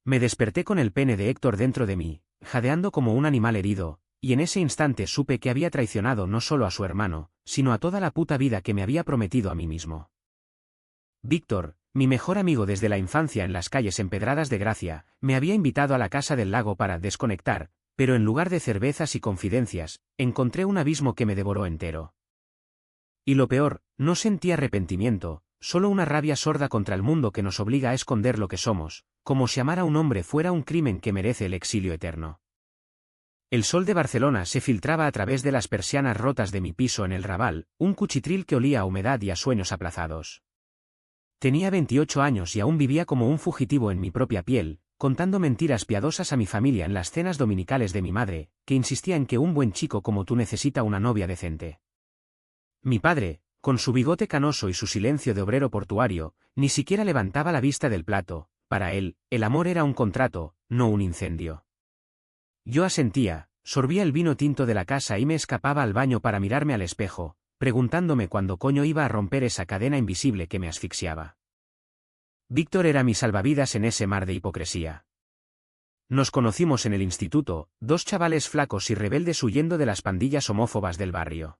Me desperté con el pene de Héctor dentro de mí, jadeando como un animal herido, y en ese instante supe que había traicionado no solo a su hermano, sino a toda la puta vida que me había prometido a mí mismo. Víctor, mi mejor amigo desde la infancia en las calles empedradas de Gracia, me había invitado a la casa del lago para desconectar, pero en lugar de cervezas y confidencias, encontré un abismo que me devoró entero. Y lo peor, no sentí arrepentimiento, solo una rabia sorda contra el mundo que nos obliga a esconder lo que somos, como si amar a un hombre fuera un crimen que merece el exilio eterno. El sol de Barcelona se filtraba a través de las persianas rotas de mi piso en el Raval, un cuchitril que olía a humedad y a sueños aplazados. Tenía 28 años y aún vivía como un fugitivo en mi propia piel, contando mentiras piadosas a mi familia en las cenas dominicales de mi madre, que insistía en que un buen chico como tú necesita una novia decente. Mi padre, con su bigote canoso y su silencio de obrero portuario, ni siquiera levantaba la vista del plato. Para él, el amor era un contrato, no un incendio. Yo asentía, sorbía el vino tinto de la casa y me escapaba al baño para mirarme al espejo, preguntándome cuándo coño iba a romper esa cadena invisible que me asfixiaba. Víctor era mi salvavidas en ese mar de hipocresía. Nos conocimos en el instituto, dos chavales flacos y rebeldes huyendo de las pandillas homófobas del barrio.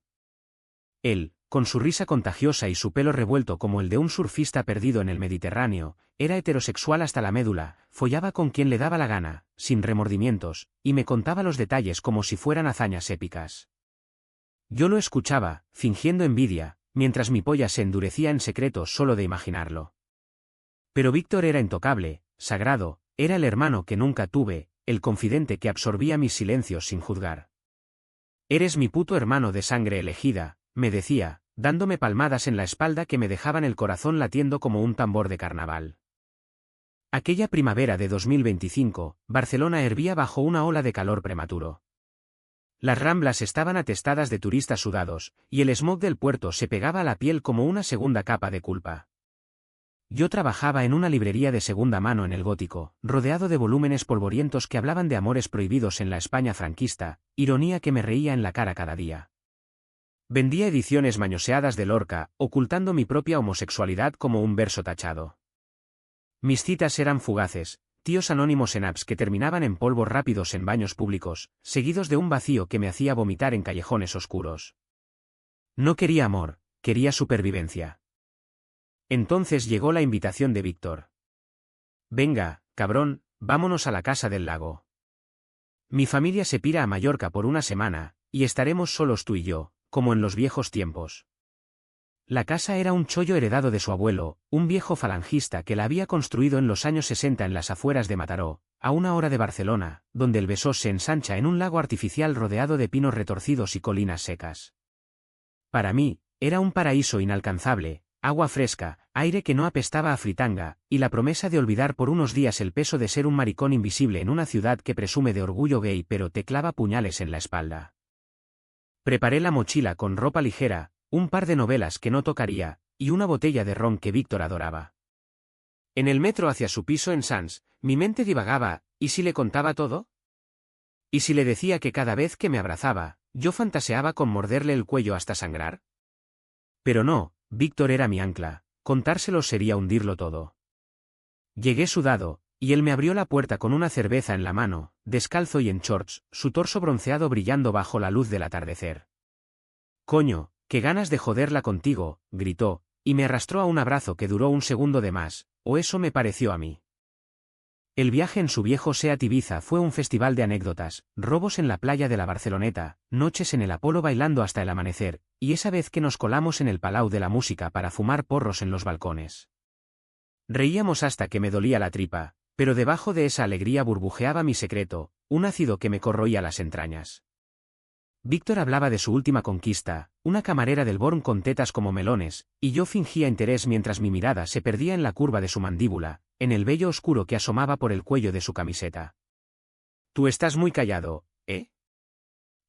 Él, con su risa contagiosa y su pelo revuelto como el de un surfista perdido en el Mediterráneo, era heterosexual hasta la médula, follaba con quien le daba la gana, sin remordimientos, y me contaba los detalles como si fueran hazañas épicas. Yo lo escuchaba, fingiendo envidia, mientras mi polla se endurecía en secreto solo de imaginarlo. Pero Víctor era intocable, sagrado, era el hermano que nunca tuve, el confidente que absorbía mis silencios sin juzgar. Eres mi puto hermano de sangre elegida, me decía, dándome palmadas en la espalda que me dejaban el corazón latiendo como un tambor de carnaval. Aquella primavera de 2025, Barcelona hervía bajo una ola de calor prematuro. Las ramblas estaban atestadas de turistas sudados, y el smog del puerto se pegaba a la piel como una segunda capa de culpa. Yo trabajaba en una librería de segunda mano en el Gótico, rodeado de volúmenes polvorientos que hablaban de amores prohibidos en la España franquista, ironía que me reía en la cara cada día. Vendía ediciones mañoseadas de Lorca, ocultando mi propia homosexualidad como un verso tachado. Mis citas eran fugaces, tíos anónimos en apps que terminaban en polvos rápidos en baños públicos, seguidos de un vacío que me hacía vomitar en callejones oscuros. No quería amor, quería supervivencia. Entonces llegó la invitación de Víctor. Venga, cabrón, vámonos a la casa del lago. Mi familia se pira a Mallorca por una semana, y estaremos solos tú y yo, como en los viejos tiempos. La casa era un chollo heredado de su abuelo, un viejo falangista que la había construido en los años 60 en las afueras de Mataró, a una hora de Barcelona, donde el Besós se ensancha en un lago artificial rodeado de pinos retorcidos y colinas secas. Para mí, era un paraíso inalcanzable, agua fresca, aire que no apestaba a fritanga, y la promesa de olvidar por unos días el peso de ser un maricón invisible en una ciudad que presume de orgullo gay pero te clava puñales en la espalda. Preparé la mochila con ropa ligera, un par de novelas que no tocaría, y una botella de ron que Víctor adoraba. En el metro hacia su piso en Sants, mi mente divagaba, ¿y si le contaba todo? ¿Y si le decía que cada vez que me abrazaba, yo fantaseaba con morderle el cuello hasta sangrar? Pero no, Víctor era mi ancla, contárselo sería hundirlo todo. Llegué sudado, y él me abrió la puerta con una cerveza en la mano, descalzo y en shorts, su torso bronceado brillando bajo la luz del atardecer. «Coño, qué ganas de joderla contigo», gritó, y me arrastró a un abrazo que duró un segundo de más, o eso me pareció a mí. El viaje en su viejo Seat Ibiza fue un festival de anécdotas, robos en la playa de la Barceloneta, noches en el Apolo bailando hasta el amanecer, y esa vez que nos colamos en el Palau de la Música para fumar porros en los balcones. Reíamos hasta que me dolía la tripa, pero debajo de esa alegría burbujeaba mi secreto, un ácido que me corroía las entrañas. Víctor hablaba de su última conquista, una camarera del Born con tetas como melones, y yo fingía interés mientras mi mirada se perdía en la curva de su mandíbula, en el vello oscuro que asomaba por el cuello de su camiseta. «Tú estás muy callado, ¿eh?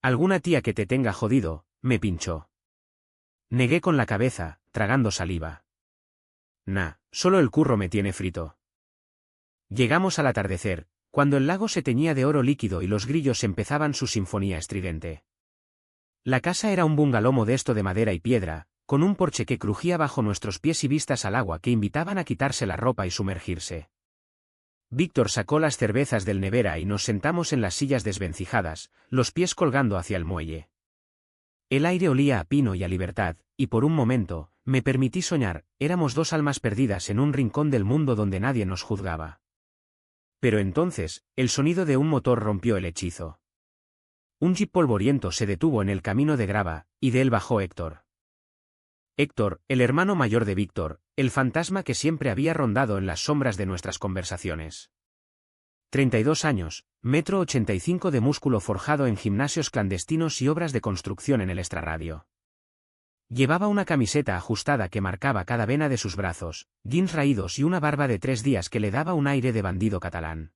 ¿Alguna tía que te tenga jodido?», me pinchó. Negué con la cabeza, tragando saliva. «Nah, solo el curro me tiene frito». Llegamos al atardecer, cuando el lago se teñía de oro líquido y los grillos empezaban su sinfonía estridente. La casa era un bungalow modesto de madera y piedra, con un porche que crujía bajo nuestros pies y vistas al agua que invitaban a quitarse la ropa y sumergirse. Víctor sacó las cervezas del nevera y nos sentamos en las sillas desvencijadas, los pies colgando hacia el muelle. El aire olía a pino y a libertad, y por un momento, me permití soñar, éramos dos almas perdidas en un rincón del mundo donde nadie nos juzgaba. Pero entonces, el sonido de un motor rompió el hechizo. Un jeep polvoriento se detuvo en el camino de grava, y de él bajó Héctor. Héctor, el hermano mayor de Víctor, el fantasma que siempre había rondado en las sombras de nuestras conversaciones. 32 años, 1,85 m de músculo forjado en gimnasios clandestinos y obras de construcción en el extrarradio. Llevaba una camiseta ajustada que marcaba cada vena de sus brazos, jeans raídos y una barba de 3 días que le daba un aire de bandido catalán.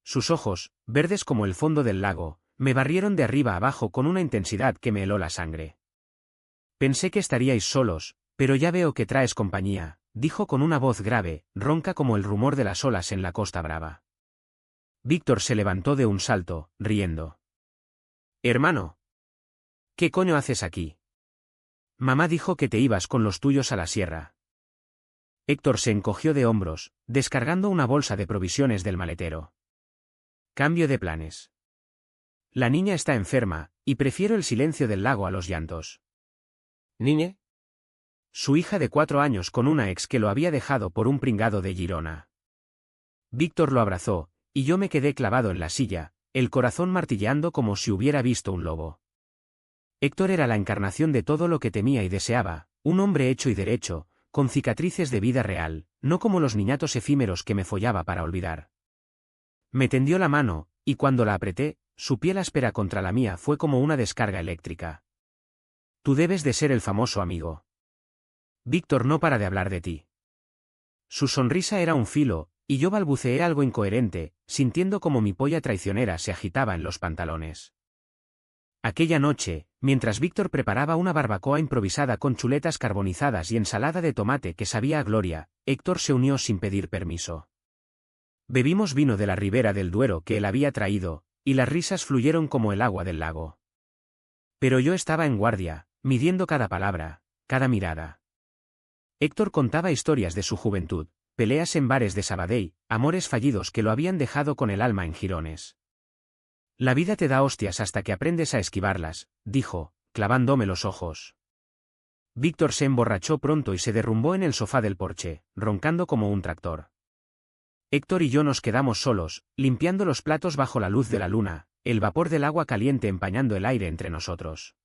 Sus ojos, verdes como el fondo del lago, me barrieron de arriba abajo con una intensidad que me heló la sangre. Pensé que estaríais solos, pero ya veo que traes compañía, dijo con una voz grave, ronca como el rumor de las olas en la Costa Brava. Víctor se levantó de un salto, riendo. Hermano. ¿Qué coño haces aquí? Mamá dijo que te ibas con los tuyos a la sierra. Héctor se encogió de hombros, descargando una bolsa de provisiones del maletero. Cambio de planes. La niña está enferma, y prefiero el silencio del lago a los llantos. ¿Niña? Su hija de 4 años con una ex que lo había dejado por un pringado de Girona. Víctor lo abrazó, y yo me quedé clavado en la silla, el corazón martilleando como si hubiera visto un lobo. Héctor era la encarnación de todo lo que temía y deseaba, un hombre hecho y derecho, con cicatrices de vida real, no como los niñatos efímeros que me follaba para olvidar. Me tendió la mano, y cuando la apreté, su piel áspera contra la mía fue como una descarga eléctrica. Tú debes de ser el famoso amigo. Víctor no para de hablar de ti. Su sonrisa era un filo, y yo balbuceé algo incoherente, sintiendo como mi polla traicionera se agitaba en los pantalones. Aquella noche, mientras Víctor preparaba una barbacoa improvisada con chuletas carbonizadas y ensalada de tomate que sabía a gloria, Héctor se unió sin pedir permiso. Bebimos vino de la ribera del Duero que él había traído, y las risas fluyeron como el agua del lago. Pero yo estaba en guardia, midiendo cada palabra, cada mirada. Héctor contaba historias de su juventud, peleas en bares de Sabadell, amores fallidos que lo habían dejado con el alma en jirones. La vida te da hostias hasta que aprendes a esquivarlas, dijo, clavándome los ojos. Víctor se emborrachó pronto y se derrumbó en el sofá del porche, roncando como un tractor. Héctor y yo nos quedamos solos, limpiando los platos bajo la luz de la luna, el vapor del agua caliente empañando el aire entre nosotros.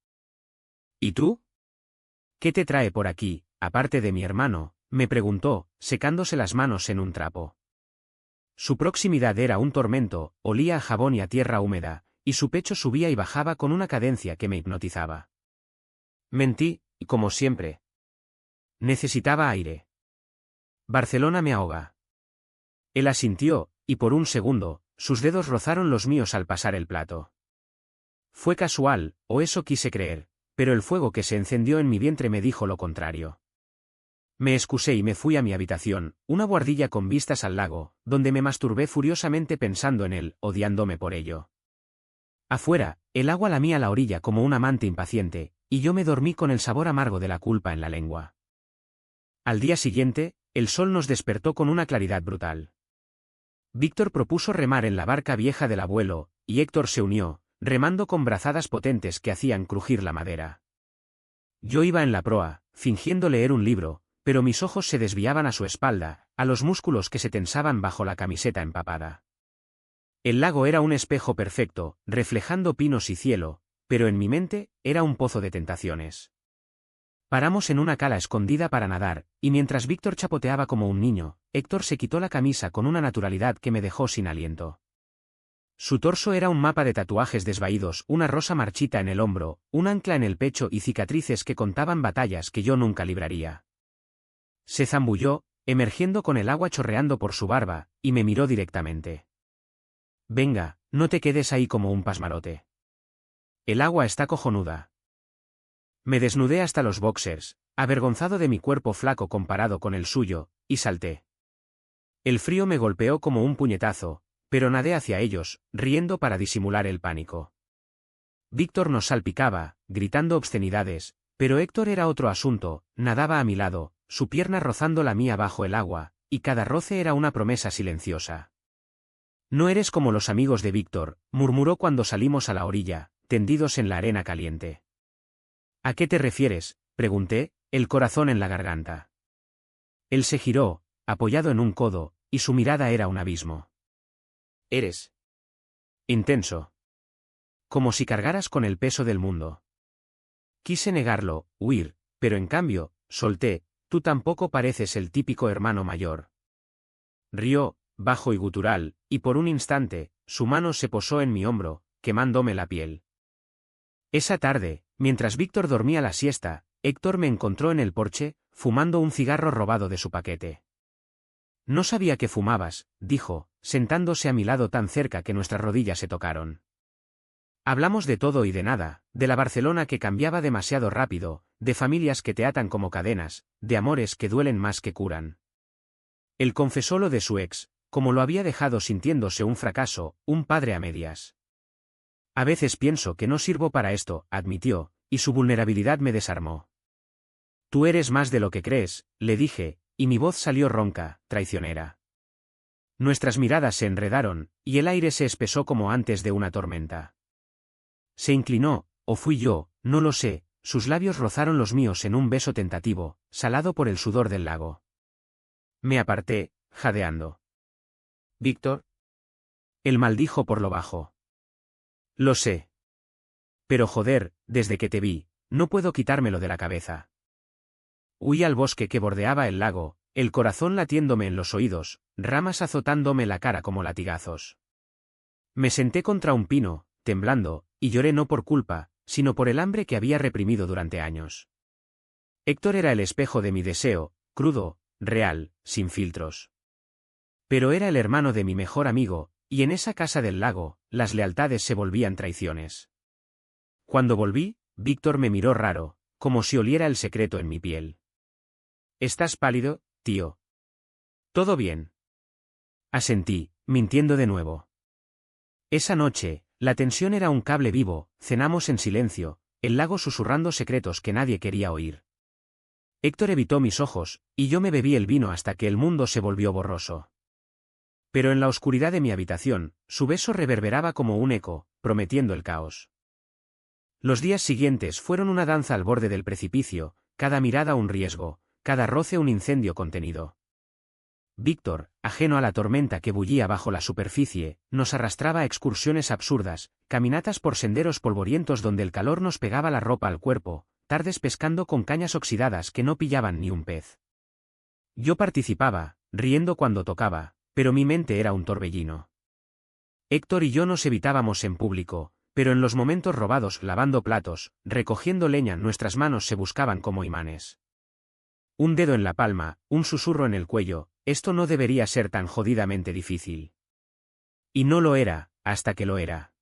¿Y tú? ¿Qué te trae por aquí, aparte de mi hermano?, me preguntó, secándose las manos en un trapo. Su proximidad era un tormento, olía a jabón y a tierra húmeda, y su pecho subía y bajaba con una cadencia que me hipnotizaba. Mentí, como siempre. Necesitaba aire. Barcelona me ahoga. Él asintió, y por un segundo, sus dedos rozaron los míos al pasar el plato. Fue casual, o eso quise creer, pero el fuego que se encendió en mi vientre me dijo lo contrario. Me excusé y me fui a mi habitación, una buhardilla con vistas al lago, donde me masturbé furiosamente pensando en él, odiándome por ello. Afuera, el agua lamía la orilla como un amante impaciente, y yo me dormí con el sabor amargo de la culpa en la lengua. Al día siguiente, el sol nos despertó con una claridad brutal. Víctor propuso remar en la barca vieja del abuelo, y Héctor se unió, remando con brazadas potentes que hacían crujir la madera. Yo iba en la proa, fingiendo leer un libro, pero mis ojos se desviaban a su espalda, a los músculos que se tensaban bajo la camiseta empapada. El lago era un espejo perfecto, reflejando pinos y cielo, pero en mi mente, era un pozo de tentaciones. Paramos en una cala escondida para nadar, y mientras Víctor chapoteaba como un niño, Héctor se quitó la camisa con una naturalidad que me dejó sin aliento. Su torso era un mapa de tatuajes desvaídos, una rosa marchita en el hombro, un ancla en el pecho y cicatrices que contaban batallas que yo nunca libraría. Se zambulló, emergiendo con el agua chorreando por su barba, y me miró directamente. Venga, no te quedes ahí como un pasmarote. El agua está cojonuda. Me desnudé hasta los boxers, avergonzado de mi cuerpo flaco comparado con el suyo, y salté. El frío me golpeó como un puñetazo, pero nadé hacia ellos, riendo para disimular el pánico. Víctor nos salpicaba, gritando obscenidades, pero Héctor era otro asunto, nadaba a mi lado, su pierna rozando la mía bajo el agua, y cada roce era una promesa silenciosa. No eres como los amigos de Víctor, murmuró cuando salimos a la orilla, tendidos en la arena caliente. ¿A qué te refieres?, pregunté, el corazón en la garganta. Él se giró, apoyado en un codo, y su mirada era un abismo. Eres intenso. Como si cargaras con el peso del mundo. Quise negarlo, huir, pero en cambio, solté, tú tampoco pareces el típico hermano mayor. Rió, bajo y gutural, y por un instante, su mano se posó en mi hombro, quemándome la piel. Esa tarde, mientras Víctor dormía la siesta, Héctor me encontró en el porche, fumando un cigarro robado de su paquete. No sabía que fumabas, dijo, sentándose a mi lado tan cerca que nuestras rodillas se tocaron. Hablamos de todo y de nada, de la Barcelona que cambiaba demasiado rápido, de familias que te atan como cadenas, de amores que duelen más que curan. Él confesó lo de su ex, como lo había dejado sintiéndose un fracaso, un padre a medias. A veces pienso que no sirvo para esto, admitió, y su vulnerabilidad me desarmó. Tú eres más de lo que crees, le dije, y mi voz salió ronca, traicionera. Nuestras miradas se enredaron, y el aire se espesó como antes de una tormenta. Se inclinó, o fui yo, no lo sé, sus labios rozaron los míos en un beso tentativo, salado por el sudor del lago. Me aparté, jadeando. ¿Víctor? Él maldijo por lo bajo. Lo sé. Pero joder, desde que te vi, no puedo quitármelo de la cabeza. Huí al bosque que bordeaba el lago, el corazón latiéndome en los oídos, ramas azotándome la cara como latigazos. Me senté contra un pino, temblando, y lloré no por culpa, sino por el hambre que había reprimido durante años. Héctor era el espejo de mi deseo, crudo, real, sin filtros. Pero era el hermano de mi mejor amigo, y en esa casa del lago, las lealtades se volvían traiciones. Cuando volví, Víctor me miró raro, como si oliera el secreto en mi piel. ¿Estás pálido, tío? ¿Todo bien? Asentí, mintiendo de nuevo. Esa noche, la tensión era un cable vivo, cenamos en silencio, el lago susurrando secretos que nadie quería oír. Héctor evitó mis ojos, y yo me bebí el vino hasta que el mundo se volvió borroso. Pero en la oscuridad de mi habitación, su beso reverberaba como un eco, prometiendo el caos. Los días siguientes fueron una danza al borde del precipicio, cada mirada un riesgo, cada roce un incendio contenido. Víctor, ajeno a la tormenta que bullía bajo la superficie, nos arrastraba a excursiones absurdas, caminatas por senderos polvorientos donde el calor nos pegaba la ropa al cuerpo, tardes pescando con cañas oxidadas que no pillaban ni un pez. Yo participaba, riendo cuando tocaba, pero mi mente era un torbellino. Héctor y yo nos evitábamos en público, pero en los momentos robados lavando platos, recogiendo leña nuestras manos se buscaban como imanes. Un dedo en la palma, un susurro en el cuello, esto no debería ser tan jodidamente difícil. Y no lo era, hasta que lo era.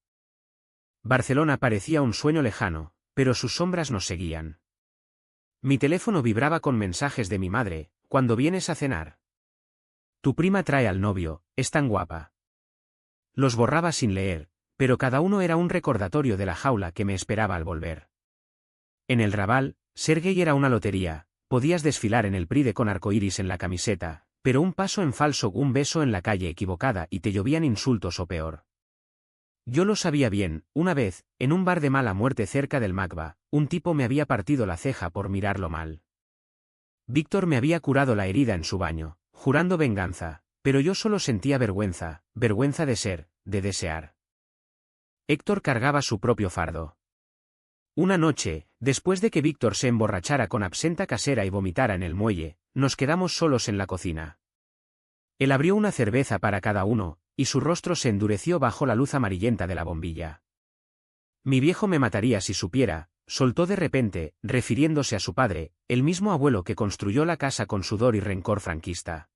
Barcelona parecía un sueño lejano, pero sus sombras nos seguían. Mi teléfono vibraba con mensajes de mi madre, ¿cuándo vienes a cenar? Tu prima trae al novio, es tan guapa. Los borraba sin leer, pero cada uno era un recordatorio de la jaula que me esperaba al volver. En el Raval, ser gay era una lotería, podías desfilar en el Pride con arcoíris en la camiseta, pero un paso en falso, un beso en la calle equivocada y te llovían insultos o peor. Yo lo sabía bien, una vez, en un bar de mala muerte cerca del Macba, un tipo me había partido la ceja por mirarlo mal. Víctor me había curado la herida en su baño, jurando venganza, pero yo solo sentía vergüenza, vergüenza de ser, de desear. Héctor cargaba su propio fardo. Una noche, después de que Víctor se emborrachara con absenta casera y vomitara en el muelle, nos quedamos solos en la cocina. Él abrió una cerveza para cada uno, y su rostro se endureció bajo la luz amarillenta de la bombilla. Mi viejo me mataría si supiera, soltó de repente, refiriéndose a su padre, el mismo abuelo que construyó la casa con sudor y rencor franquista.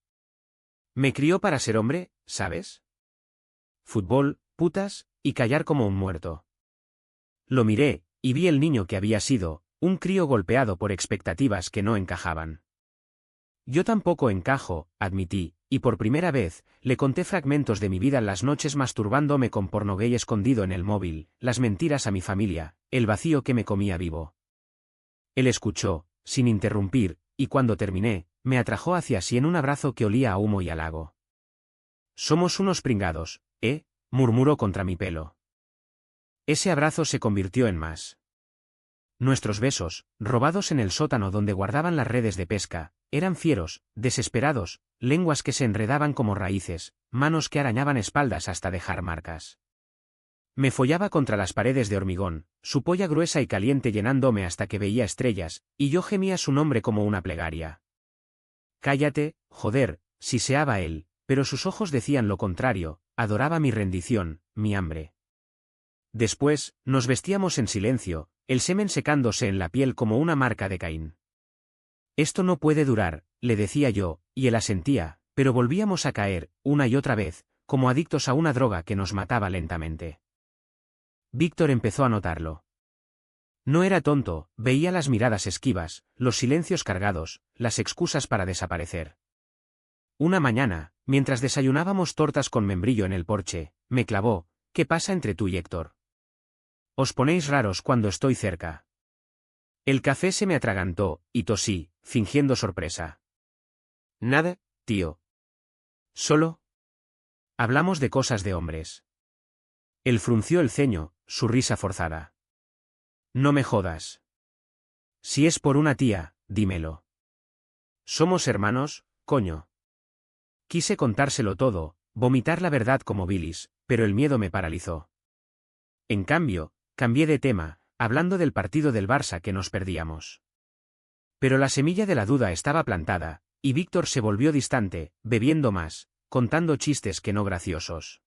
Me crió para ser hombre, ¿sabes? Fútbol, putas, y callar como un muerto. Lo miré, y vi el niño que había sido, un crío golpeado por expectativas que no encajaban. Yo tampoco encajo, admití, y por primera vez, le conté fragmentos de mi vida en las noches masturbándome con porno gay escondido en el móvil, las mentiras a mi familia, el vacío que me comía vivo. Él escuchó, sin interrumpir, y cuando terminé, me atrajo hacia sí en un abrazo que olía a humo y a lago. Somos unos pringados, ¿eh? Murmuró contra mi pelo. Ese abrazo se convirtió en más. Nuestros besos, robados en el sótano donde guardaban las redes de pesca, eran fieros, desesperados, lenguas que se enredaban como raíces, manos que arañaban espaldas hasta dejar marcas. Me follaba contra las paredes de hormigón, su polla gruesa y caliente llenándome hasta que veía estrellas, y yo gemía su nombre como una plegaria. Cállate, joder, siseaba él, pero sus ojos decían lo contrario, adoraba mi rendición, mi hambre. Después, nos vestíamos en silencio, el semen secándose en la piel como una marca de Caín. Esto no puede durar, le decía yo, y él asentía, pero volvíamos a caer, una y otra vez, como adictos a una droga que nos mataba lentamente. Víctor empezó a notarlo. No era tonto, veía las miradas esquivas, los silencios cargados, las excusas para desaparecer. Una mañana, mientras desayunábamos tortas con membrillo en el porche, me clavó: ¿qué pasa entre tú y Héctor? Os ponéis raros cuando estoy cerca. El café se me atragantó, y tosí, fingiendo sorpresa. Nada, tío. Solo hablamos de cosas de hombres. Él frunció el ceño, su risa forzada. No me jodas. Si es por una tía, dímelo. Somos hermanos, coño. Quise contárselo todo, vomitar la verdad como bilis, pero el miedo me paralizó. En cambio, cambié de tema, hablando del partido del Barça que nos perdíamos. Pero la semilla de la duda estaba plantada, y Víctor se volvió distante, bebiendo más, contando chistes que no graciosos.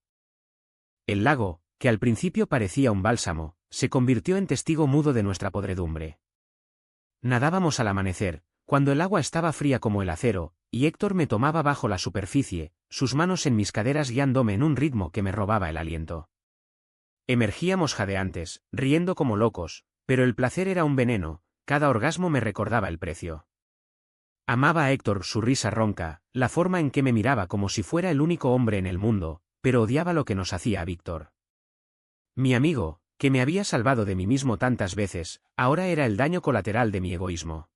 El lago, que al principio parecía un bálsamo, se convirtió en testigo mudo de nuestra podredumbre. Nadábamos al amanecer, cuando el agua estaba fría como el acero, y Héctor me tomaba bajo la superficie, sus manos en mis caderas guiándome en un ritmo que me robaba el aliento. Emergíamos jadeantes, riendo como locos, pero el placer era un veneno, cada orgasmo me recordaba el precio. Amaba a Héctor, su risa ronca, la forma en que me miraba como si fuera el único hombre en el mundo, pero odiaba lo que nos hacía a Víctor. Mi amigo, que me había salvado de mí mismo tantas veces, ahora era el daño colateral de mi egoísmo.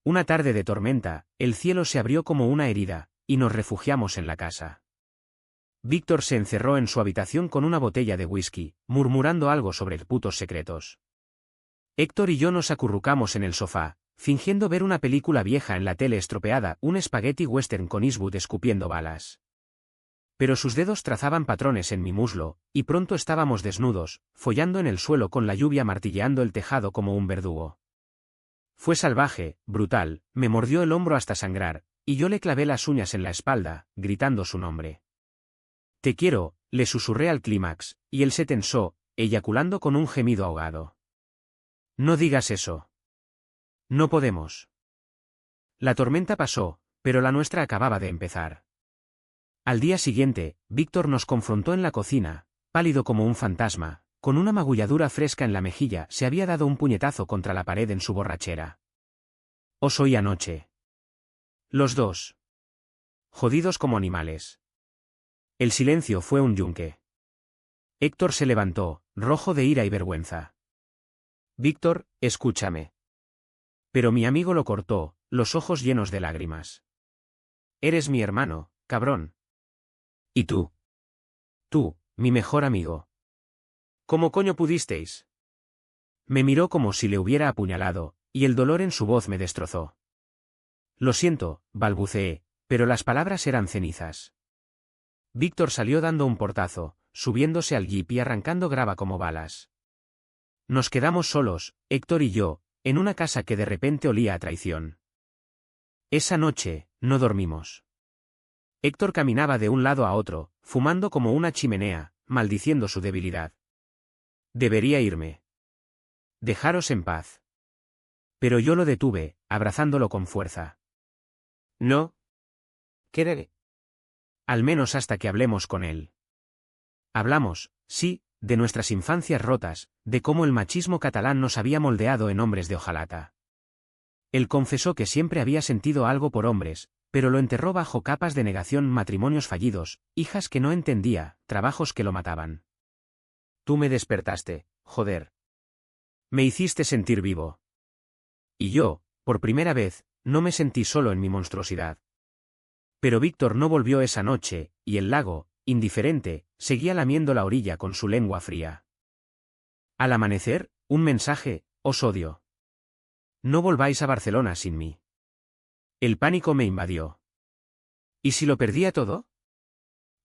Una tarde de tormenta, el cielo se abrió como una herida, y nos refugiamos en la casa. Víctor se encerró en su habitación con una botella de whisky, murmurando algo sobre putos secretos. Héctor y yo nos acurrucamos en el sofá, fingiendo ver una película vieja en la tele estropeada, un spaghetti western con Eastwood escupiendo balas. Pero sus dedos trazaban patrones en mi muslo, y pronto estábamos desnudos, follando en el suelo con la lluvia martilleando el tejado como un verdugo. Fue salvaje, brutal, me mordió el hombro hasta sangrar, y yo le clavé las uñas en la espalda, gritando su nombre. Te quiero, le susurré al clímax, y él se tensó, eyaculando con un gemido ahogado. No digas eso. No podemos. La tormenta pasó, pero la nuestra acababa de empezar. Al día siguiente, Víctor nos confrontó en la cocina, pálido como un fantasma, con una magulladura fresca en la mejilla, se había dado un puñetazo contra la pared en su borrachera. Os oí anoche. Los dos. Jodidos como animales. El silencio fue un yunque. Héctor se levantó, rojo de ira y vergüenza. Víctor, escúchame. Pero mi amigo lo cortó, los ojos llenos de lágrimas. Eres mi hermano, cabrón. ¿Y tú? Tú, mi mejor amigo. ¿Cómo coño pudisteis? Me miró como si le hubiera apuñalado, y el dolor en su voz me destrozó. Lo siento, balbuceé, pero las palabras eran cenizas. Víctor salió dando un portazo, subiéndose al jeep y arrancando grava como balas. Nos quedamos solos, Héctor y yo, en una casa que de repente olía a traición. Esa noche, no dormimos. Héctor caminaba de un lado a otro, fumando como una chimenea, maldiciendo su debilidad. Debería irme. Dejaros en paz. Pero yo lo detuve, abrazándolo con fuerza. No. Quédate. Al menos hasta que hablemos con él. Hablamos, sí, de nuestras infancias rotas, de cómo el machismo catalán nos había moldeado en hombres de hojalata. Él confesó que siempre había sentido algo por hombres, pero lo enterró bajo capas de negación: matrimonios fallidos, hijas que no entendía, trabajos que lo mataban. Tú me despertaste, joder. Me hiciste sentir vivo. Y yo, por primera vez, no me sentí solo en mi monstruosidad. Pero Víctor no volvió esa noche, y el lago, indiferente, seguía lamiendo la orilla con su lengua fría. Al amanecer, un mensaje: os odio. No volváis a Barcelona sin mí. El pánico me invadió. ¿Y si lo perdía todo?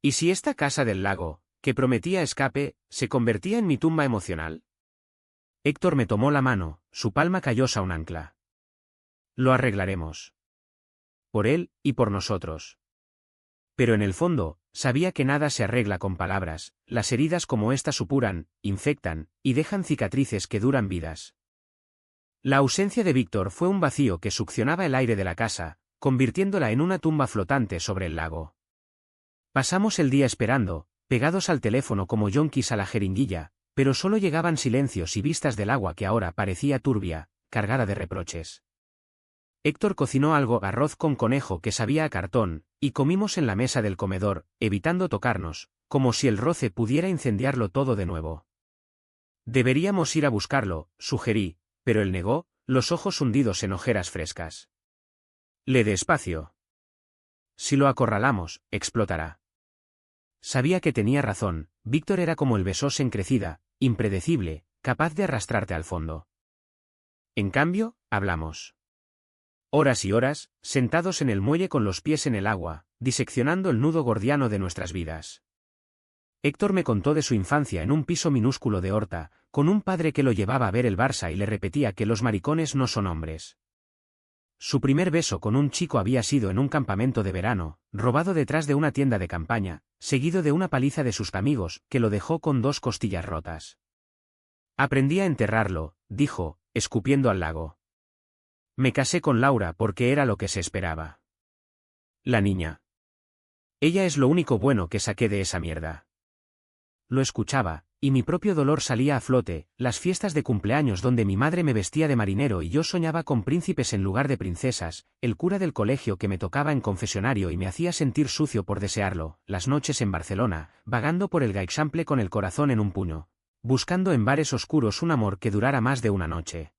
¿Y si esta casa del lago, que prometía escape, se convertía en mi tumba emocional? Héctor me tomó la mano, su palma callosa un ancla. Lo arreglaremos. Por él, y por nosotros. Pero en el fondo, sabía que nada se arregla con palabras, las heridas como esta supuran, infectan, y dejan cicatrices que duran vidas. La ausencia de Víctor fue un vacío que succionaba el aire de la casa, convirtiéndola en una tumba flotante sobre el lago. Pasamos el día esperando, pegados al teléfono como yonkis a la jeringuilla, pero solo llegaban silencios y vistas del agua que ahora parecía turbia, cargada de reproches. Héctor cocinó algo, arroz con conejo que sabía a cartón, y comimos en la mesa del comedor, evitando tocarnos, como si el roce pudiera incendiarlo todo de nuevo. Deberíamos ir a buscarlo, sugerí, pero él negó, los ojos hundidos en ojeras frescas. Le dé espacio. Si lo acorralamos, explotará. Sabía que tenía razón, Víctor era como el Besosen crecida, impredecible, capaz de arrastrarte al fondo. En cambio, hablamos. Horas y horas, sentados en el muelle con los pies en el agua, diseccionando el nudo gordiano de nuestras vidas. Héctor me contó de su infancia en un piso minúsculo de Horta, con un padre que lo llevaba a ver el Barça y le repetía que los maricones no son hombres. Su primer beso con un chico había sido en un campamento de verano, robado detrás de una tienda de campaña, seguido de una paliza de sus amigos, que lo dejó con 2 costillas rotas. Aprendí a enterrarlo, dijo, escupiendo al lago. Me casé con Laura porque era lo que se esperaba. La niña. Ella es lo único bueno que saqué de esa mierda. Lo escuchaba, y mi propio dolor salía a flote, las fiestas de cumpleaños donde mi madre me vestía de marinero y yo soñaba con príncipes en lugar de princesas, el cura del colegio que me tocaba en confesionario y me hacía sentir sucio por desearlo, las noches en Barcelona, vagando por el Gaixample con el corazón en un puño, buscando en bares oscuros un amor que durara más de una noche.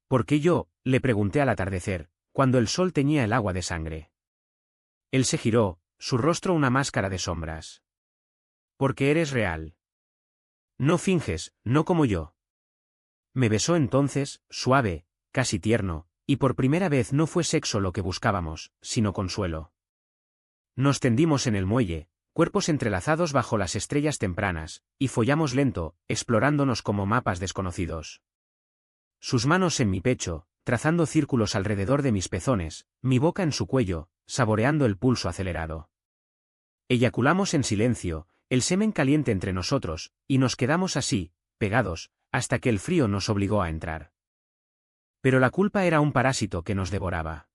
¿Por qué yo?, le pregunté al atardecer, cuando el sol teñía el agua de sangre. Él se giró, su rostro una máscara de sombras. Porque eres real. No finges, no como yo. Me besó entonces, suave, casi tierno, y por primera vez no fue sexo lo que buscábamos, sino consuelo. Nos tendimos en el muelle, cuerpos entrelazados bajo las estrellas tempranas, y follamos lento, explorándonos como mapas desconocidos. Sus manos en mi pecho, trazando círculos alrededor de mis pezones, mi boca en su cuello, saboreando el pulso acelerado. Eyaculamos en silencio, el semen caliente entre nosotros, y nos quedamos así, pegados, hasta que el frío nos obligó a entrar. Pero la culpa era un parásito que nos devoraba.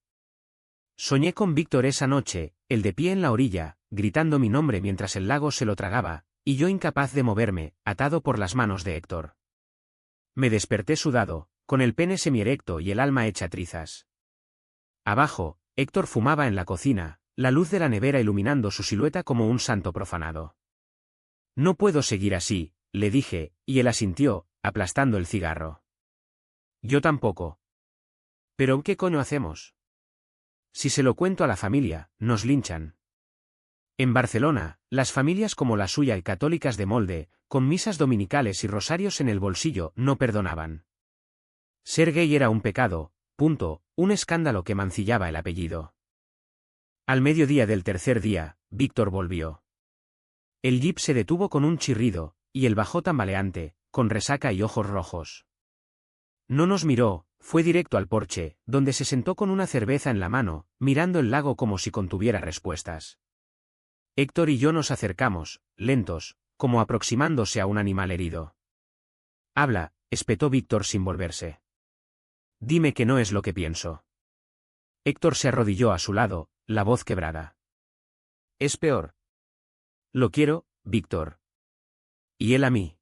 Soñé con Víctor esa noche, el de pie en la orilla, gritando mi nombre mientras el lago se lo tragaba, y yo incapaz de moverme, atado por las manos de Héctor. Me desperté sudado, con el pene semierecto y el alma hecha trizas. Abajo, Héctor fumaba en la cocina, la luz de la nevera iluminando su silueta como un santo profanado. No puedo seguir así, le dije, y él asintió, aplastando el cigarro. Yo tampoco. ¿Pero qué coño hacemos? Si se lo cuento a la familia, nos linchan. En Barcelona, las familias como la suya y católicas de molde, con misas dominicales y rosarios en el bolsillo, no perdonaban. Ser gay era un pecado, punto, un escándalo que mancillaba el apellido. Al mediodía del tercer día, Víctor volvió. El jeep se detuvo con un chirrido, y él bajó tambaleante, con resaca y ojos rojos. No nos miró, fue directo al porche, donde se sentó con una cerveza en la mano, mirando el lago como si contuviera respuestas. Héctor y yo nos acercamos, lentos, como aproximándose a un animal herido. Habla, espetó Víctor sin volverse. Dime que no es lo que pienso. Héctor se arrodilló a su lado, la voz quebrada. Es peor. Lo quiero, Víctor. Y él a mí.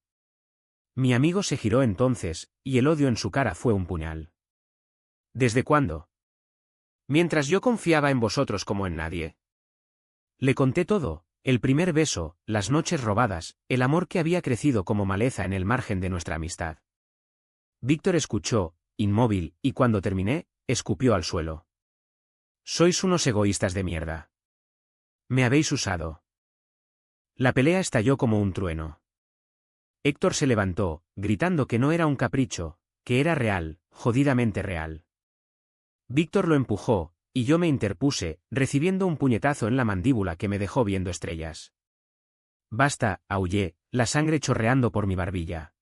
Mi amigo se giró entonces, y el odio en su cara fue un puñal. ¿Desde cuándo? Mientras yo confiaba en vosotros como en nadie. Le conté todo, el primer beso, las noches robadas, el amor que había crecido como maleza en el margen de nuestra amistad. Víctor escuchó, inmóvil, y cuando terminé, escupió al suelo. Sois unos egoístas de mierda. Me habéis usado. La pelea estalló como un trueno. Héctor se levantó, gritando que no era un capricho, que era real, jodidamente real. Víctor lo empujó, y yo me interpuse, recibiendo un puñetazo en la mandíbula que me dejó viendo estrellas. Basta, aullé, la sangre chorreando por mi barbilla.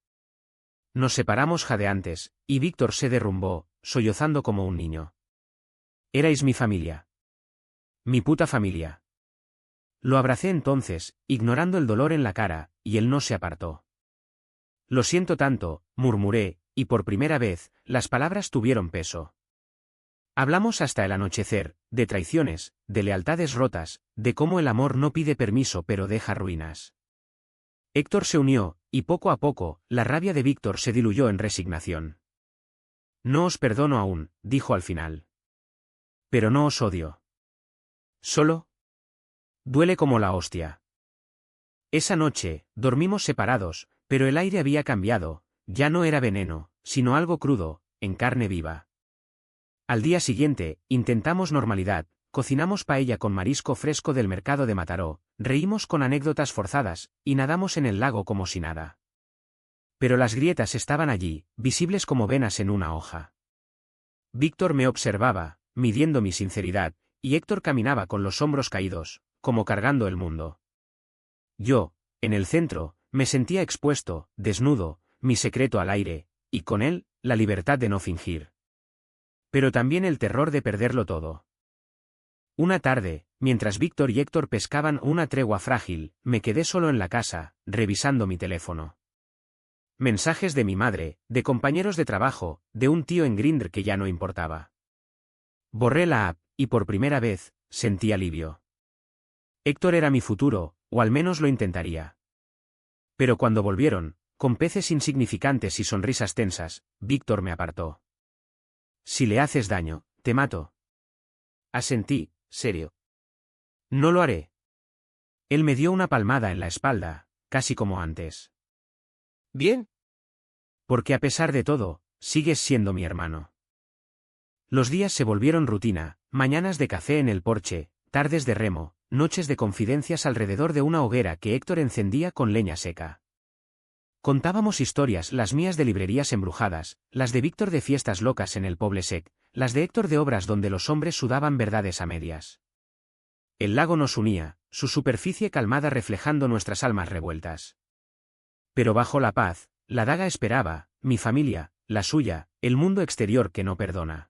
Nos separamos jadeantes, y Víctor se derrumbó, sollozando como un niño. Erais mi familia. Mi puta familia. Lo abracé entonces, ignorando el dolor en la cara, y él no se apartó. Lo siento tanto, murmuré, y por primera vez, las palabras tuvieron peso. Hablamos hasta el anochecer, de traiciones, de lealtades rotas, de cómo el amor no pide permiso pero deja ruinas. Héctor se unió, y poco a poco, la rabia de Víctor se diluyó en resignación. No os perdono aún, dijo al final. Pero no os odio. Solo duele como la hostia. Esa noche, dormimos separados, pero el aire había cambiado, ya no era veneno, sino algo crudo, en carne viva. Al día siguiente, intentamos normalidad, cocinamos paella con marisco fresco del mercado de Mataró, reímos con anécdotas forzadas, y nadamos en el lago como si nada. Pero las grietas estaban allí, visibles como venas en una hoja. Víctor me observaba, midiendo mi sinceridad, y Héctor caminaba con los hombros caídos, como cargando el mundo. Yo, en el centro, me sentía expuesto, desnudo, mi secreto al aire, y con él, la libertad de no fingir. Pero también el terror de perderlo todo. Una tarde, mientras Víctor y Héctor pescaban una tregua frágil, me quedé solo en la casa, revisando mi teléfono. Mensajes de mi madre, de compañeros de trabajo, de un tío en Grindr que ya no importaba. Borré la app, y por primera vez, sentí alivio. Héctor era mi futuro, o al menos lo intentaría. Pero cuando volvieron, con peces insignificantes y sonrisas tensas, Víctor me apartó. Si le haces daño, te mato. Asentí, serio. No lo haré. Él me dio una palmada en la espalda, casi como antes. Bien. Porque a pesar de todo, sigues siendo mi hermano. Los días se volvieron rutina, mañanas de café en el porche, tardes de remo, noches de confidencias alrededor de una hoguera que Héctor encendía con leña seca. Contábamos historias, las mías de librerías embrujadas, las de Víctor de fiestas locas en el Poble Sec, las de Héctor de obras donde los hombres sudaban verdades a medias. El lago nos unía, su superficie calmada reflejando nuestras almas revueltas. Pero bajo la paz, la daga esperaba, mi familia, la suya, el mundo exterior que no perdona.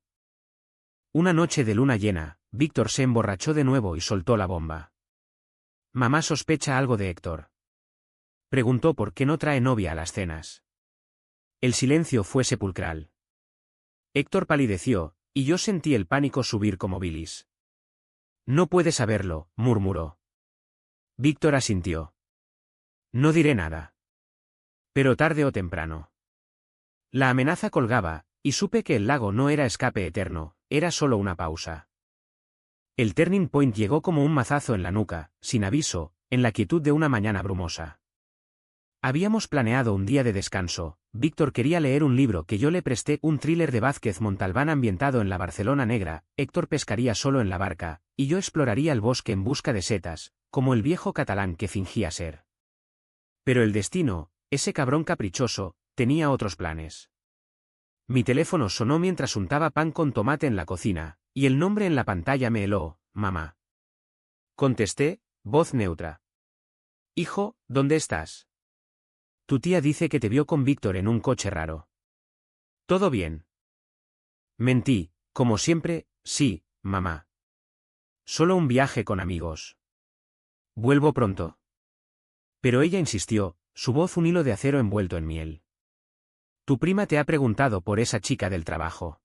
Una noche de luna llena, Víctor se emborrachó de nuevo y soltó la bomba. Mamá sospecha algo de Héctor. Preguntó por qué no trae novia a las cenas. El silencio fue sepulcral. Héctor palideció, y yo sentí el pánico subir como bilis. No puede saberlo, murmuró. Víctor asintió. No diré nada. Pero tarde o temprano. La amenaza colgaba, y supe que el lago no era escape eterno, era solo una pausa. El turning point llegó como un mazazo en la nuca, sin aviso, en la quietud de una mañana brumosa. Habíamos planeado un día de descanso. Víctor quería leer un libro que yo le presté, un thriller de Vázquez Montalbán ambientado en la Barcelona negra. Héctor pescaría solo en la barca, y yo exploraría el bosque en busca de setas, como el viejo catalán que fingía ser. Pero el destino, ese cabrón caprichoso, tenía otros planes. Mi teléfono sonó mientras untaba pan con tomate en la cocina, y el nombre en la pantalla me heló: mamá. Contesté, voz neutra. Hijo, ¿dónde estás? Tu tía dice que te vio con Víctor en un coche raro. ¿Todo bien? Mentí, como siempre, sí, mamá. Solo un viaje con amigos. Vuelvo pronto. Pero ella insistió, su voz un hilo de acero envuelto en miel. Tu prima te ha preguntado por esa chica del trabajo.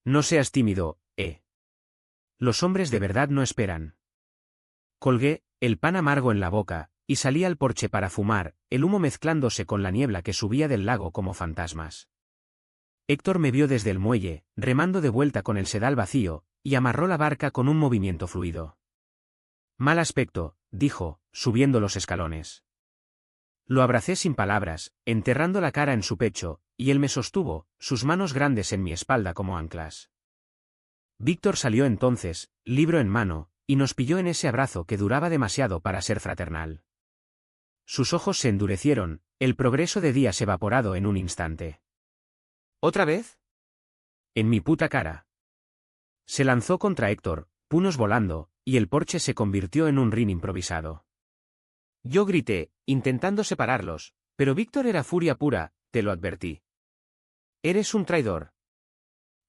No seas tímido, ¿eh? Los hombres de verdad no esperan. Colgué, el pan amargo en la boca, y salí al porche para fumar, el humo mezclándose con la niebla que subía del lago como fantasmas. Héctor me vio desde el muelle, remando de vuelta con el sedal vacío, y amarró la barca con un movimiento fluido. Mal aspecto, dijo, subiendo los escalones. Lo abracé sin palabras, enterrando la cara en su pecho, y él me sostuvo, sus manos grandes en mi espalda como anclas. Víctor salió entonces, libro en mano, y nos pilló en ese abrazo que duraba demasiado para ser fraternal. Sus ojos se endurecieron, el progreso de días evaporado en un instante. ¿Otra vez? En mi puta cara. Se lanzó contra Héctor, puños volando, y el porche se convirtió en un ring improvisado. Yo grité, intentando separarlos, pero Víctor era furia pura, te lo advertí. Eres un traidor.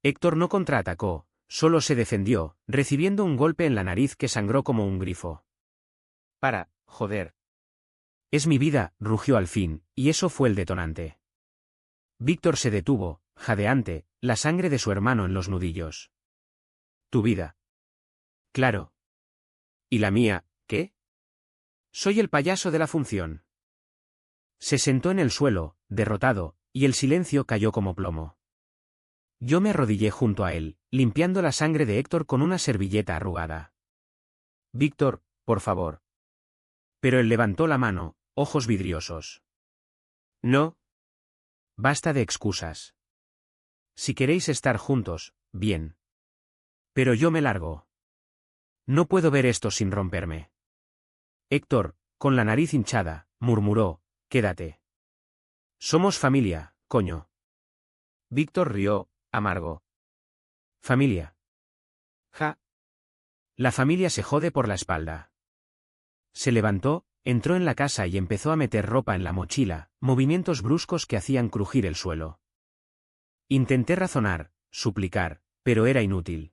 Héctor no contraatacó, solo se defendió, recibiendo un golpe en la nariz que sangró como un grifo. Para, joder. Es mi vida, rugió al fin, y eso fue el detonante. Víctor se detuvo, jadeante, la sangre de su hermano en los nudillos. Tu vida. Claro. ¿Y la mía, qué? Soy el payaso de la función. Se sentó en el suelo, derrotado, y el silencio cayó como plomo. Yo me arrodillé junto a él, limpiando la sangre de Héctor con una servilleta arrugada. Víctor, por favor. Pero él levantó la mano, ojos vidriosos. No. Basta de excusas. Si queréis estar juntos, bien. Pero yo me largo. No puedo ver esto sin romperme. Héctor, con la nariz hinchada, murmuró, quédate. Somos familia, coño. Víctor rió, amargo. Familia. Ja. La familia se jode por la espalda. Se levantó, entró en la casa y empezó a meter ropa en la mochila, movimientos bruscos que hacían crujir el suelo. Intenté razonar, suplicar, pero era inútil.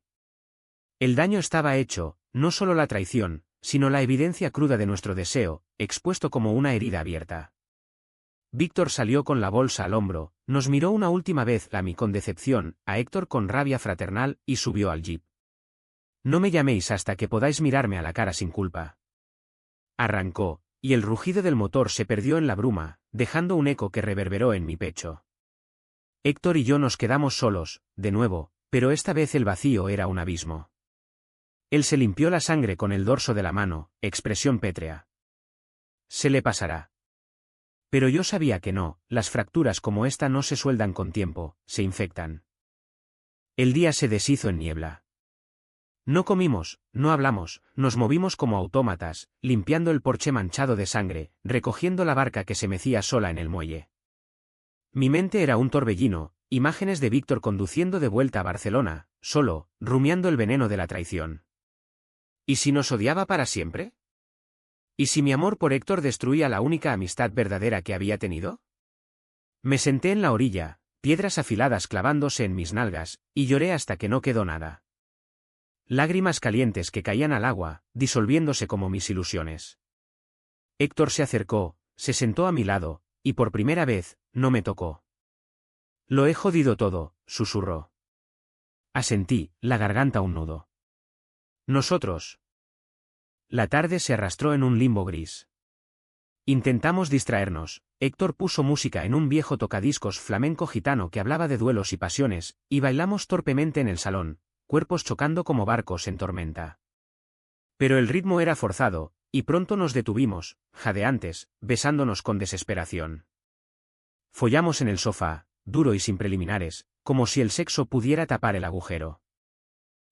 El daño estaba hecho, no solo la traición, sino la evidencia cruda de nuestro deseo, expuesto como una herida abierta. Víctor salió con la bolsa al hombro, nos miró una última vez a mí con decepción, a Héctor con rabia fraternal y subió al jeep. No me llaméis hasta que podáis mirarme a la cara sin culpa. Arrancó, y el rugido del motor se perdió en la bruma, dejando un eco que reverberó en mi pecho. Héctor y yo nos quedamos solos, de nuevo, pero esta vez el vacío era un abismo. Él se limpió la sangre con el dorso de la mano, expresión pétrea. Se le pasará. Pero yo sabía que no, las fracturas como esta no se sueldan con tiempo, se infectan. El día se deshizo en niebla. No comimos, no hablamos, nos movimos como autómatas, limpiando el porche manchado de sangre, recogiendo la barca que se mecía sola en el muelle. Mi mente era un torbellino, imágenes de Víctor conduciendo de vuelta a Barcelona, solo, rumiando el veneno de la traición. ¿Y si nos odiaba para siempre? ¿Y si mi amor por Héctor destruía la única amistad verdadera que había tenido? Me senté en la orilla, piedras afiladas clavándose en mis nalgas, y lloré hasta que no quedó nada. Lágrimas calientes que caían al agua, disolviéndose como mis ilusiones. Héctor se acercó, se sentó a mi lado, y por primera vez, no me tocó. Lo he jodido todo, susurró. Asentí, la garganta un nudo. Nosotros. La tarde se arrastró en un limbo gris. Intentamos distraernos, Héctor puso música en un viejo tocadiscos flamenco gitano que hablaba de duelos y pasiones, y bailamos torpemente en el salón, cuerpos chocando como barcos en tormenta. Pero el ritmo era forzado, y pronto nos detuvimos, jadeantes, besándonos con desesperación. Follamos en el sofá, duro y sin preliminares, como si el sexo pudiera tapar el agujero.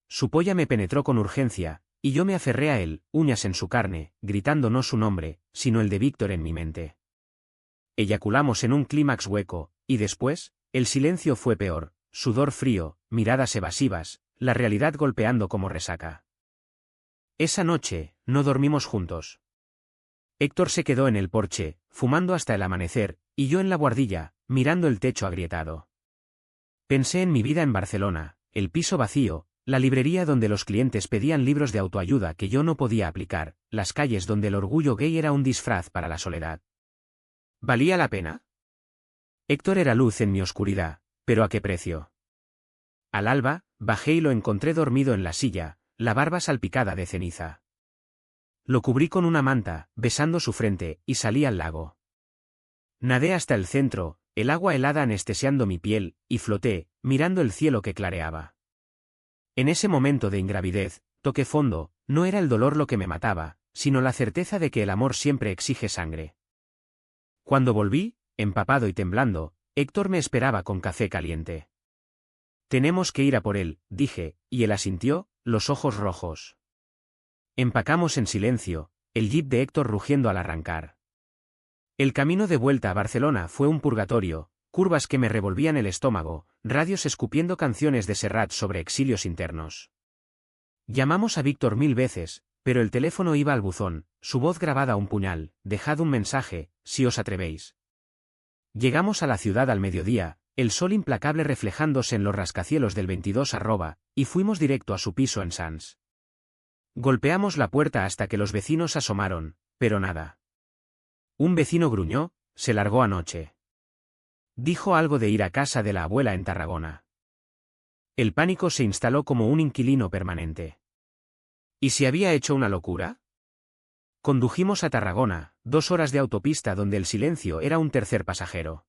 Su polla me penetró con urgencia, y yo me aferré a él, uñas en su carne, gritando no su nombre, sino el de Víctor en mi mente. Eyaculamos en un clímax hueco, y después, el silencio fue peor, sudor frío, miradas evasivas, la realidad golpeando como resaca. Esa noche, no dormimos juntos. Héctor se quedó en el porche, fumando hasta el amanecer, y yo en la buhardilla, mirando el techo agrietado. Pensé en mi vida en Barcelona, el piso vacío, la librería donde los clientes pedían libros de autoayuda que yo no podía aplicar, las calles donde el orgullo gay era un disfraz para la soledad. ¿Valía la pena? Héctor era luz en mi oscuridad, pero ¿a qué precio? Al alba, bajé y lo encontré dormido en la silla, la barba salpicada de ceniza. Lo cubrí con una manta, besando su frente, y salí al lago. Nadé hasta el centro, el agua helada anestesiando mi piel, y floté, mirando el cielo que clareaba. En ese momento de ingravidez, toqué fondo, no era el dolor lo que me mataba, sino la certeza de que el amor siempre exige sangre. Cuando volví, empapado y temblando, Héctor me esperaba con café caliente. Tenemos que ir a por él, dije, y él asintió, los ojos rojos. Empacamos en silencio, el jeep de Héctor rugiendo al arrancar. El camino de vuelta a Barcelona fue un purgatorio, curvas que me revolvían el estómago, radios escupiendo canciones de Serrat sobre exilios internos. Llamamos a Víctor 1000 veces, pero el teléfono iba al buzón, su voz grabada a un puñal: dejad un mensaje, si os atrevéis. Llegamos a la ciudad al mediodía, el sol implacable reflejándose en los rascacielos del 22 y fuimos directo a su piso en Sants. Golpeamos la puerta hasta que los vecinos asomaron, pero nada. Un vecino gruñó: se largó anoche. Dijo algo de ir a casa de la abuela en Tarragona. El pánico se instaló como un inquilino permanente. ¿Y si había hecho una locura? Condujimos a Tarragona, 2 horas de autopista donde el silencio era un tercer pasajero.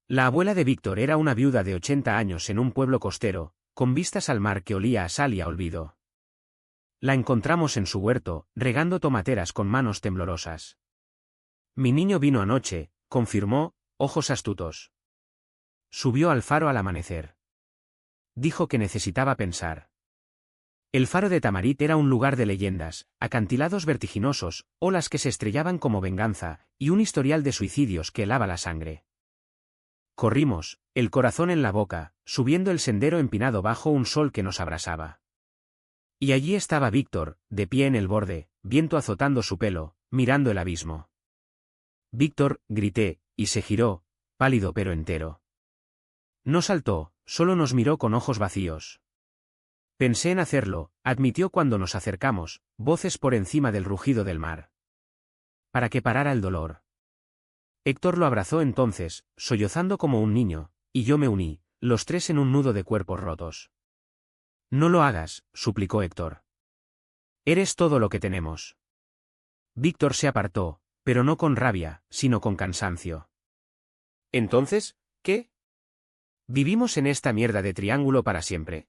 La abuela de Víctor era una viuda de 80 años en un pueblo costero, con vistas al mar que olía a sal y a olvido. La encontramos en su huerto, regando tomateras con manos temblorosas. Mi niño vino anoche, confirmó, ojos astutos. Subió al faro al amanecer. Dijo que necesitaba pensar. El faro de Tamarit era un lugar de leyendas, acantilados vertiginosos, olas que se estrellaban como venganza, y un historial de suicidios que helaba la sangre. Corrimos, el corazón en la boca, subiendo el sendero empinado bajo un sol que nos abrasaba. Y allí estaba Víctor, de pie en el borde, viento azotando su pelo, mirando el abismo. «Víctor», grité, y se giró, pálido pero entero. No saltó, solo nos miró con ojos vacíos. Pensé en hacerlo, admitió cuando nos acercamos, voces por encima del rugido del mar. Para que parara el dolor. Héctor lo abrazó entonces, sollozando como un niño, y yo me uní, los tres en un nudo de cuerpos rotos. «No lo hagas», suplicó Héctor. «Eres todo lo que tenemos». Víctor se apartó, pero no con rabia, sino con cansancio. ¿Entonces, qué? Vivimos en esta mierda de triángulo para siempre.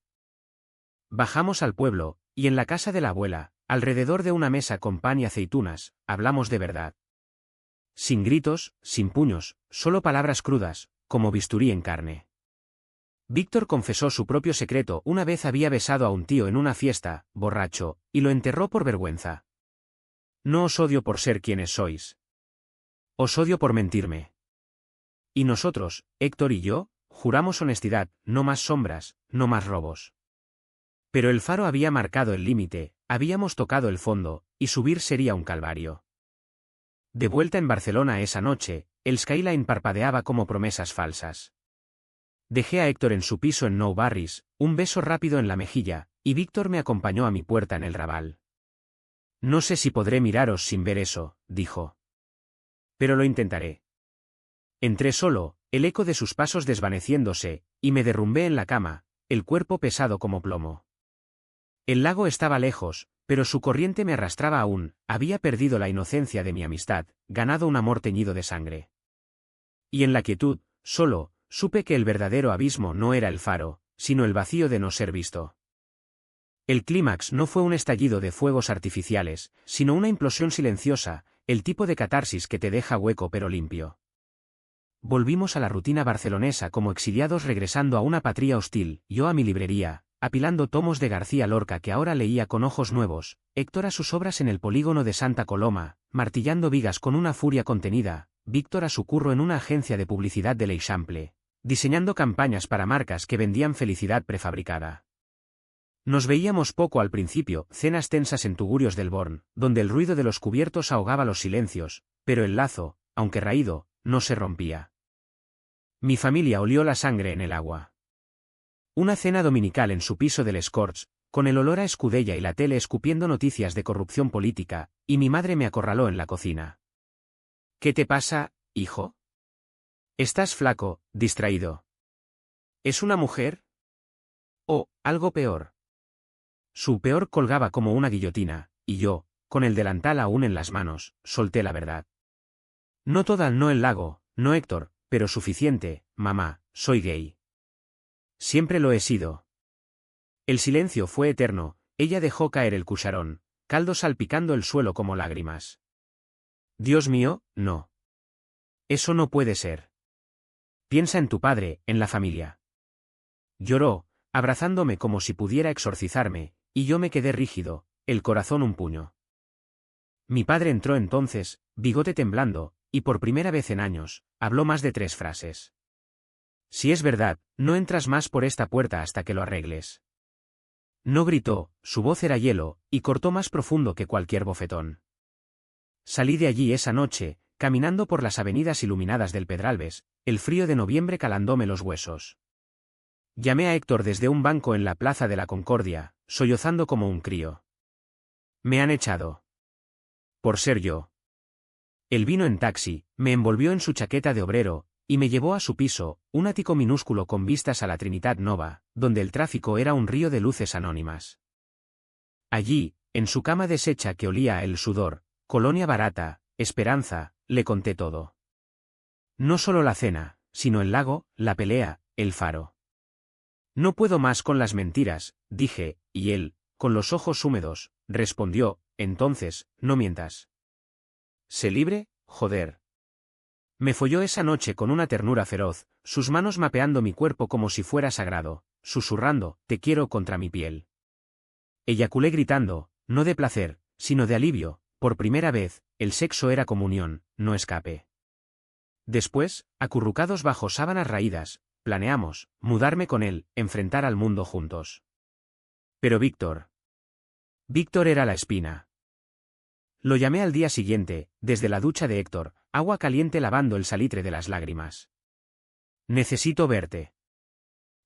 Bajamos al pueblo, y en la casa de la abuela, alrededor de una mesa con pan y aceitunas, hablamos de verdad. Sin gritos, sin puños, solo palabras crudas, como bisturí en carne. Víctor confesó su propio secreto: una vez había besado a un tío en una fiesta, borracho, y lo enterró por vergüenza. No os odio por ser quienes sois. Os odio por mentirme. Y nosotros, Héctor y yo, juramos honestidad, no más sombras, no más robos. Pero el faro había marcado el límite, habíamos tocado el fondo, y subir sería un calvario. De vuelta en Barcelona esa noche, el skyline parpadeaba como promesas falsas. Dejé a Héctor en su piso en Nou Barris, un beso rápido en la mejilla, y Víctor me acompañó a mi puerta en el Raval. «No sé si podré miraros sin ver eso», dijo. «Pero lo intentaré». Entré solo, el eco de sus pasos desvaneciéndose, y me derrumbé en la cama, el cuerpo pesado como plomo. El lago estaba lejos, pero su corriente me arrastraba aún, había perdido la inocencia de mi amistad, ganado un amor teñido de sangre. Y en la quietud, solo, supe que el verdadero abismo no era el faro, sino el vacío de no ser visto. El clímax no fue un estallido de fuegos artificiales, sino una implosión silenciosa, el tipo de catarsis que te deja hueco pero limpio. Volvimos a la rutina barcelonesa como exiliados regresando a una patria hostil, yo a mi librería, apilando tomos de García Lorca que ahora leía con ojos nuevos, Héctor a sus obras en el polígono de Santa Coloma, martillando vigas con una furia contenida, Víctor a su curro en una agencia de publicidad de l'Eixample, diseñando campañas para marcas que vendían felicidad prefabricada. Nos veíamos poco al principio, cenas tensas en Tugurios del Born, donde el ruido de los cubiertos ahogaba los silencios, pero el lazo, aunque raído, no se rompía. Mi familia olió la sangre en el agua. Una cena dominical en su piso del Escorts, con el olor a escudella y la tele escupiendo noticias de corrupción política, y mi madre me acorraló en la cocina. «¿Qué te pasa, hijo? Estás flaco, distraído. ¿Es una mujer? ¿O, algo peor?» Su peor colgaba como una guillotina, y yo, con el delantal aún en las manos, solté la verdad. «No toda, no el lago, no Héctor, pero suficiente, mamá, soy gay. Siempre lo he sido». El silencio fue eterno, ella dejó caer el cucharón, caldo salpicando el suelo como lágrimas. «Dios mío, no. Eso no puede ser. Piensa en tu padre, en la familia». Lloró, abrazándome como si pudiera exorcizarme, y yo me quedé rígido, el corazón un puño. Mi padre entró entonces, bigote temblando, y por primera vez en años, habló más de 3 frases. Si es verdad, no entras más por esta puerta hasta que lo arregles. No gritó, su voz era hielo, y cortó más profundo que cualquier bofetón. Salí de allí esa noche, caminando por las avenidas iluminadas del Pedralbes, el frío de noviembre calándome los huesos. Llamé a Héctor desde un banco en la Plaza de la Concordia, sollozando como un crío. Me han echado. Por ser yo. Él vino en taxi, me envolvió en su chaqueta de obrero, y me llevó a su piso, un ático minúsculo con vistas a la Trinitat Nova, donde el tráfico era un río de luces anónimas. Allí, en su cama deshecha que olía a el sudor, colonia barata, esperanza, le conté todo. No solo la cena, sino el lago, la pelea, el faro. No puedo más con las mentiras, dije, y él, con los ojos húmedos, respondió, entonces, no mientas. Sé libre, joder. Me folló esa noche con una ternura feroz, sus manos mapeando mi cuerpo como si fuera sagrado, susurrando, te quiero contra mi piel. Eyaculé gritando, no de placer, sino de alivio, por primera vez, el sexo era comunión, no escape. Después, acurrucados bajo sábanas raídas, planeamos, mudarme con él, enfrentar al mundo juntos. Pero Víctor. Víctor era la espina. Lo llamé al día siguiente, desde la ducha de Héctor, agua caliente lavando el salitre de las lágrimas. Necesito verte.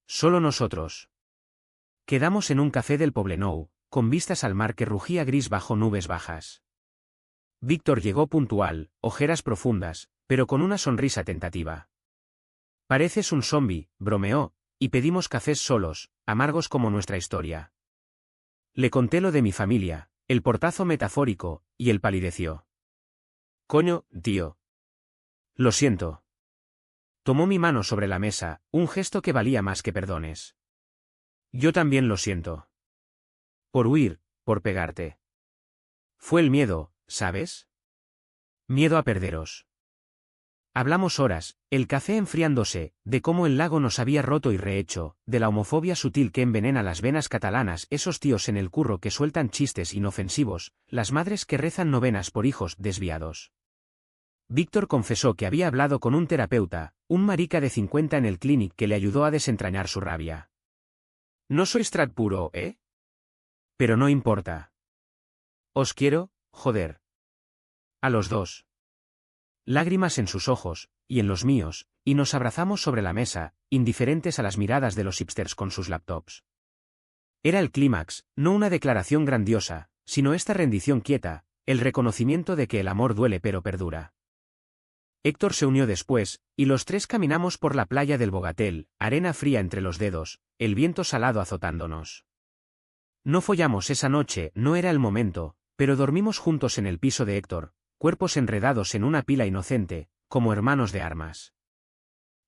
Solo nosotros. Quedamos en un café del Poblenou, con vistas al mar que rugía gris bajo nubes bajas. Víctor llegó puntual, ojeras profundas, pero con una sonrisa tentativa. Pareces un zombi, bromeó, y pedimos cafés solos, amargos como nuestra historia. Le conté lo de mi familia, el portazo metafórico, y él palideció. Coño, tío. Lo siento. Tomó mi mano sobre la mesa, un gesto que valía más que perdones. Yo también lo siento. Por huir, por pegarte. Fue el miedo, ¿sabes? Miedo a perderos. Hablamos horas, el café enfriándose, de cómo el lago nos había roto y rehecho, de la homofobia sutil que envenena las venas catalanas, esos tíos en el curro que sueltan chistes inofensivos, las madres que rezan novenas por hijos desviados. Víctor confesó que había hablado con un terapeuta, un marica de 50 en el clinic que le ayudó a desentrañar su rabia. No sois trad puro, ¿eh? Pero no importa. Os quiero, joder. A los dos. Lágrimas en sus ojos, y en los míos, y nos abrazamos sobre la mesa, indiferentes a las miradas de los hipsters con sus laptops. Era el clímax, no una declaración grandiosa, sino esta rendición quieta, el reconocimiento de que el amor duele pero perdura. Héctor se unió después, y los tres caminamos por la playa del Bogatel, arena fría entre los dedos, el viento salado azotándonos. No follamos esa noche, no era el momento, pero dormimos juntos en el piso de Héctor, cuerpos enredados en una pila inocente, como hermanos de armas.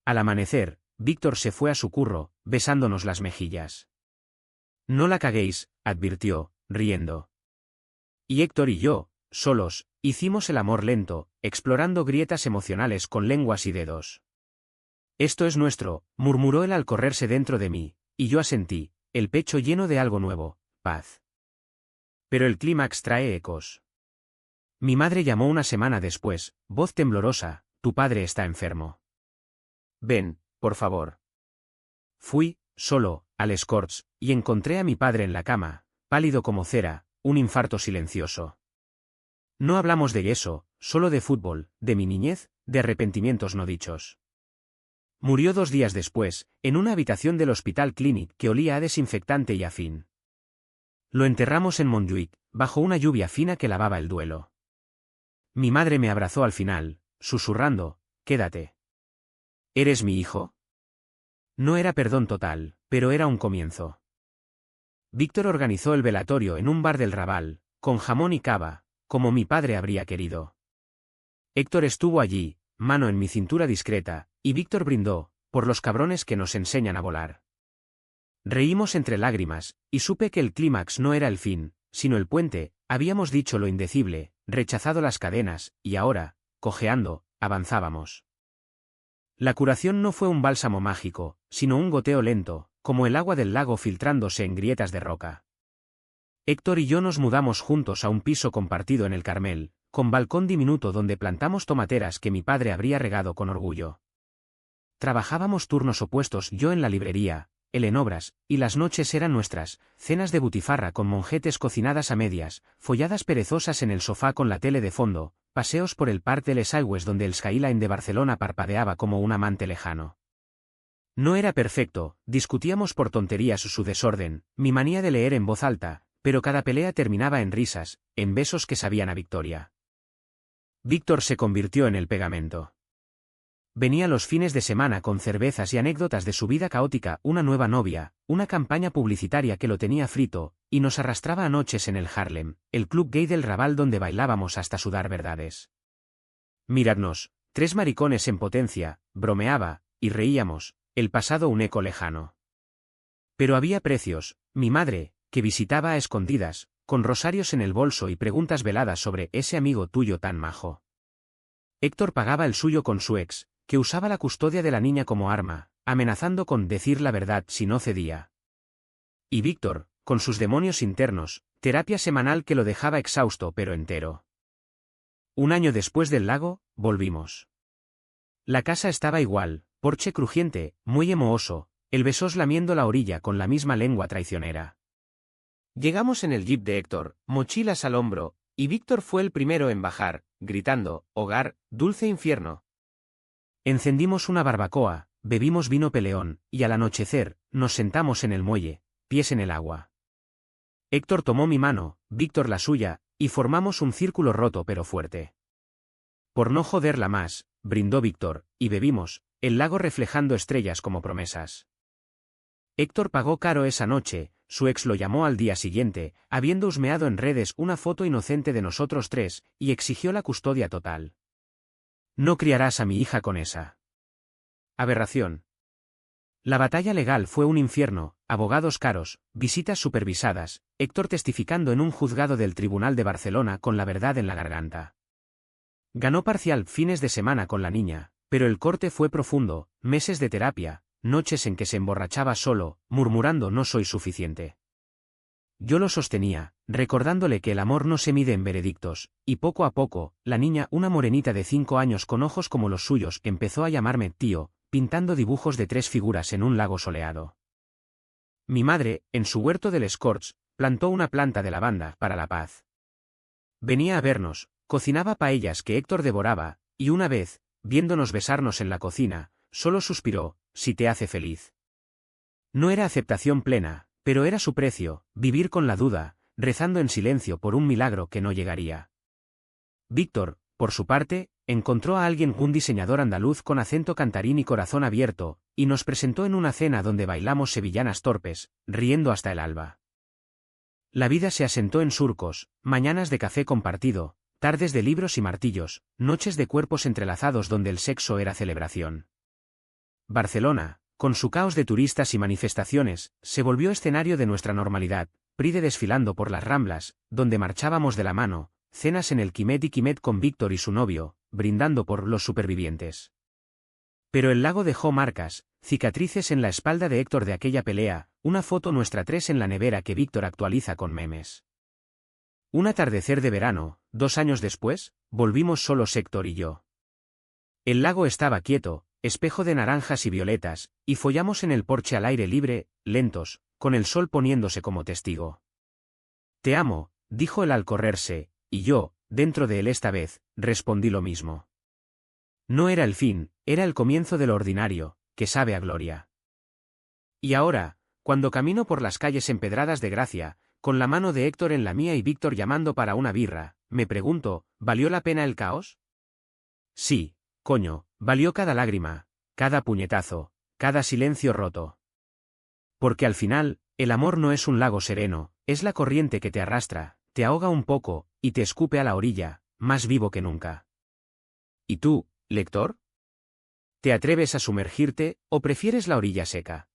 Al amanecer, Víctor se fue a su curro, besándonos las mejillas. No la caguéis, advirtió, riendo. Y Héctor y yo, solos, hicimos el amor lento, explorando grietas emocionales con lenguas y dedos. Esto es nuestro, murmuró él al correrse dentro de mí, y yo asentí, el pecho lleno de algo nuevo, paz. Pero el clímax trae ecos. Mi madre llamó una semana después, voz temblorosa, tu padre está enfermo. Ven, por favor. Fui, solo, al Escorts, y encontré a mi padre en la cama, pálido como cera, un infarto silencioso. No hablamos de eso, solo de fútbol, de mi niñez, de arrepentimientos no dichos. Murió 2 días después, en una habitación del Hospital Clinic que olía a desinfectante y afín. Lo enterramos en Montjuïc, bajo una lluvia fina que lavaba el duelo. Mi madre me abrazó al final, susurrando, quédate. ¿Eres mi hijo? No era perdón total, pero era un comienzo. Víctor organizó el velatorio en un bar del Raval, con jamón y cava, como mi padre habría querido. Héctor estuvo allí, mano en mi cintura discreta, y Víctor brindó, por los cabrones que nos enseñan a volar. Reímos entre lágrimas, y supe que el clímax no era el fin, sino el puente, habíamos dicho lo indecible, rechazado las cadenas, y ahora, cojeando, avanzábamos. La curación no fue un bálsamo mágico, sino un goteo lento, como el agua del lago filtrándose en grietas de roca. Héctor y yo nos mudamos juntos a un piso compartido en el Carmel, con balcón diminuto donde plantamos tomateras que mi padre habría regado con orgullo. Trabajábamos turnos opuestos, yo en la librería, él en obras, y las noches eran nuestras, cenas de butifarra con monjetes cocinadas a medias, folladas perezosas en el sofá con la tele de fondo, paseos por el Parc de les Aigües donde el skyline de Barcelona parpadeaba como un amante lejano. No era perfecto, discutíamos por tonterías su desorden, mi manía de leer en voz alta, pero cada pelea terminaba en risas, en besos que sabían a victoria. Víctor se convirtió en el pegamento. Venía los fines de semana con cervezas y anécdotas de su vida caótica, una nueva novia, una campaña publicitaria que lo tenía frito, y nos arrastraba a noches en el Harlem, el club gay del Raval donde bailábamos hasta sudar verdades. Miradnos, tres maricones en potencia, bromeaba, y reíamos, el pasado un eco lejano. Pero había precios, mi madre, que visitaba a escondidas, con rosarios en el bolso y preguntas veladas sobre ese amigo tuyo tan majo. Héctor pagaba el suyo con su ex, que usaba la custodia de la niña como arma, amenazando con decir la verdad si no cedía. Y Víctor, con sus demonios internos, terapia semanal que lo dejaba exhausto pero entero. Un año después del lago, volvimos. La casa estaba igual, porche crujiente, muelle mohoso, el Besós lamiendo la orilla con la misma lengua traicionera. Llegamos en el jeep de Héctor, mochilas al hombro, y Víctor fue el primero en bajar, gritando, hogar, dulce infierno. Encendimos una barbacoa, bebimos vino peleón, y al anochecer, nos sentamos en el muelle, pies en el agua. Héctor tomó mi mano, Víctor la suya, y formamos un círculo roto pero fuerte. Por no joderla más, brindó Víctor, y bebimos, el lago reflejando estrellas como promesas. Héctor pagó caro esa noche, su ex lo llamó al día siguiente, habiendo husmeado en redes una foto inocente de nosotros tres, y exigió la custodia total. No criarás a mi hija con esa aberración. La batalla legal fue un infierno, abogados caros, visitas supervisadas, Héctor testificando en un juzgado del Tribunal de Barcelona con la verdad en la garganta. Ganó parcial fines de semana con la niña, pero el corte fue profundo, meses de terapia, noches en que se emborrachaba solo, murmurando no soy suficiente. Yo lo sostenía, recordándole que el amor no se mide en veredictos, y poco a poco, la niña, una morenita de 5 años con ojos como los suyos, empezó a llamarme tío, pintando dibujos de 3 figuras en un lago soleado. Mi madre, en su huerto del Escorts, plantó una planta de lavanda para la paz. Venía a vernos, cocinaba paellas que Héctor devoraba, y una vez, viéndonos besarnos en la cocina, solo suspiró, si te hace feliz. No era aceptación plena, pero era su precio, vivir con la duda, rezando en silencio por un milagro que no llegaría. Víctor, por su parte, encontró a alguien, un diseñador andaluz con acento cantarín y corazón abierto, y nos presentó en una cena donde bailamos sevillanas torpes, riendo hasta el alba. La vida se asentó en surcos, mañanas de café compartido, tardes de libros y martillos, noches de cuerpos entrelazados donde el sexo era celebración. Barcelona, con su caos de turistas y manifestaciones, se volvió escenario de nuestra normalidad, Pride desfilando por las Ramblas, donde marchábamos de la mano, cenas en el Quimet y Quimet con Víctor y su novio, brindando por los supervivientes. Pero el lago dejó marcas, cicatrices en la espalda de Héctor de aquella pelea, una foto nuestra 3 en la nevera que Víctor actualiza con memes. Un atardecer de verano, 2 años después, volvimos solos Héctor y yo. El lago estaba quieto, espejo de naranjas y violetas, y follamos en el porche al aire libre, lentos, con el sol poniéndose como testigo. Te amo, dijo él al correrse, y yo, dentro de él esta vez, respondí lo mismo. No era el fin, era el comienzo de lo ordinario, que sabe a gloria. Y ahora, cuando camino por las calles empedradas de Gracia, con la mano de Héctor en la mía y Víctor llamando para una birra, me pregunto, ¿valió la pena el caos? Sí, coño, valió cada lágrima, cada puñetazo, cada silencio roto. Porque al final, el amor no es un lago sereno, es la corriente que te arrastra, te ahoga un poco, y te escupe a la orilla, más vivo que nunca. ¿Y tú, lector? ¿Te atreves a sumergirte, o prefieres la orilla seca?